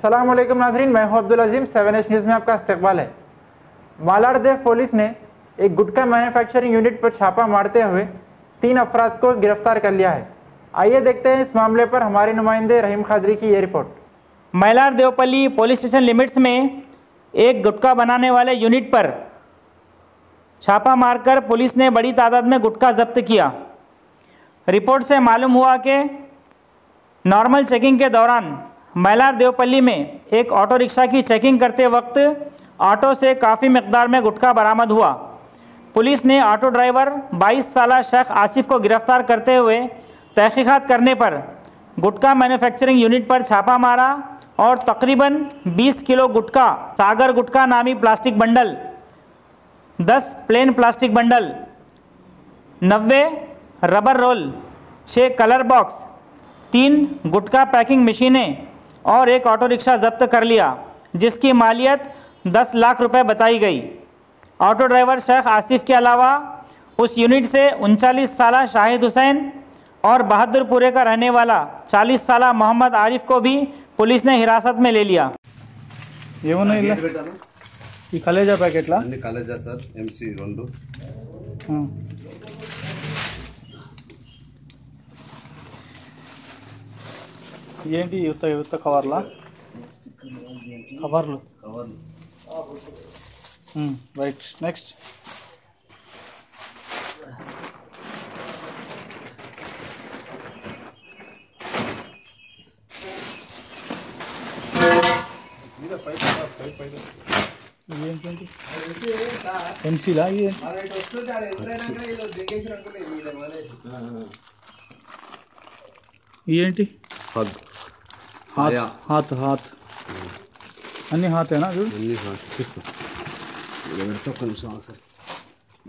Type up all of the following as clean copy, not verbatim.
अस्सलामुअलैकुम नाज़रीन, मैं हूं अब्दुल अजीम। 7H न्यूज़ में आपका इस्तकबाल है। मालाडदेव पुलिस ने एक गुटखा मैन्युफैक्चरिंग यूनिट पर छापा मारते हुए 3 अफराद को गिरफ्तार कर लिया है। आइए देखते हैं इस मामले पर हमारे नुमाइंदे रहीम खादरी की ये report. Mailar Devpally police station limits में एक गुटखा बनाने वाले यूनिट पर छापा मारकर पुलिस ने बड़ी तादाद में गुटखा जब्त किया। रिपोर्ट से मालूम हुआ कि नॉर्मल चेकिंग के दौरान मैलार देवपल्ली में एक ऑटो रिक्शा की चेकिंग करते वक्त ऑटो से काफ़ी मकदार में गुटखा बरामद हुआ। पुलिस ने ऑटो ड्राइवर 22 साला शेख आसिफ को गिरफ्तार करते हुए तहकीकात करने पर गुटखा मैन्युफैक्चरिंग यूनिट पर छापा मारा और तकरीबन 20 किलो गुटखा, सागर गुटखा नामी plastic bundle, 10 plain plastic bundle, 90 rubber roll, 6 colour box, 3 gutkha packing मशीनें और एक ऑटो रिक्शा जब्त कर लिया, जिसकी मालियत 10 लाख रुपए बताई गई। ऑटो ड्राइवर शेख आसिफ के अलावा उस यूनिट से 39 साला शाहिद हुसैन और बहादुरपुरे का रहने वाला 40 साला मोहम्मद आरिफ को भी पुलिस ने हिरासत में ले लिया। ఈ కలేజా ప్యాకెట్లా అన్ని కలేజా సార్ ఎంసీ 2 ఏంటి యుత్త యుత్త కవర్లా కవర్లు రైట్ నెక్స్ట్ ఏంటండి ఎంసీలా ఏంటి హాత్ హాత్ అన్ని హాతేనా చూడు అన్ని హాత్ తీసుకో పెడతా కొంచెం సార్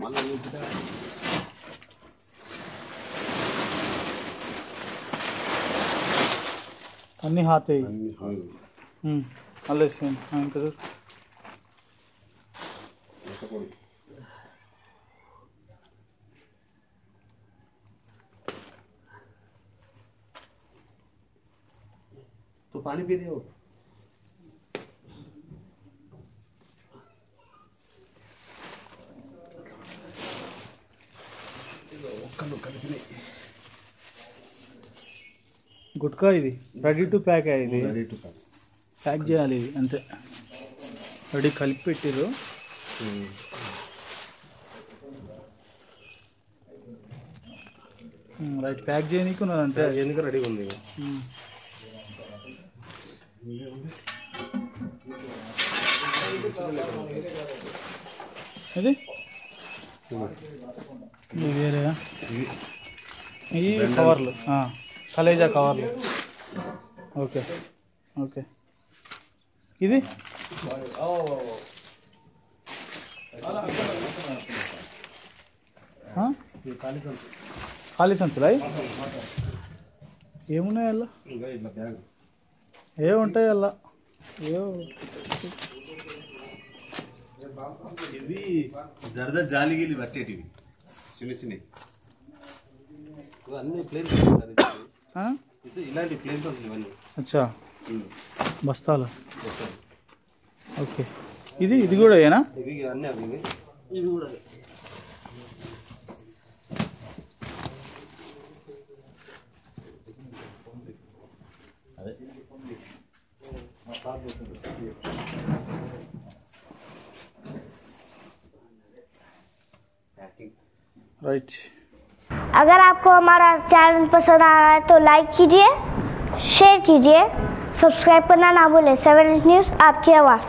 మళ్ళీ అన్ని హాతే అన్ని హాత్ అల్లే సేమ్ ఇంకా చూడు तो पानी पी रहे हो గుట్కా ఇది రెడీ టు ప్యాక్ ఇది రెడీ టు ప్యాక్ చేయాలి ఇది అంతే రెడీ కలిపి పెట్టిరు రైట్ ప్యాక్ చేయనీకి ఉన్నది అంతే ఎందుకు రెడీగా ఉంది ఇది వేరే ఈ కవర్లు కలేజా కవర్లు ఓకే ఓకే ఇది ఖాళీ సంచులా ఏమున్నాయి అలా ఏముంటాయి అలా ఇవి జరద జాలిగిలి పట్టేటివి చిన్న చిన్న అన్ని ప్లేన్ ఇలాంటి ప్లేన్స్ ఇవన్నీ అచ్చా బస్తాలు ఓకే ఇది కూడా ఏనా ఇవి అన్నీ అవి ఇవి కూడా राइट। अगर आपको हमारा चैनल पसंद आ रहा है तो लाइक कीजिए, शेयर कीजिए, सब्सक्राइब करना ना भूलें। 7H न्यूज़ आपकी आवाज़।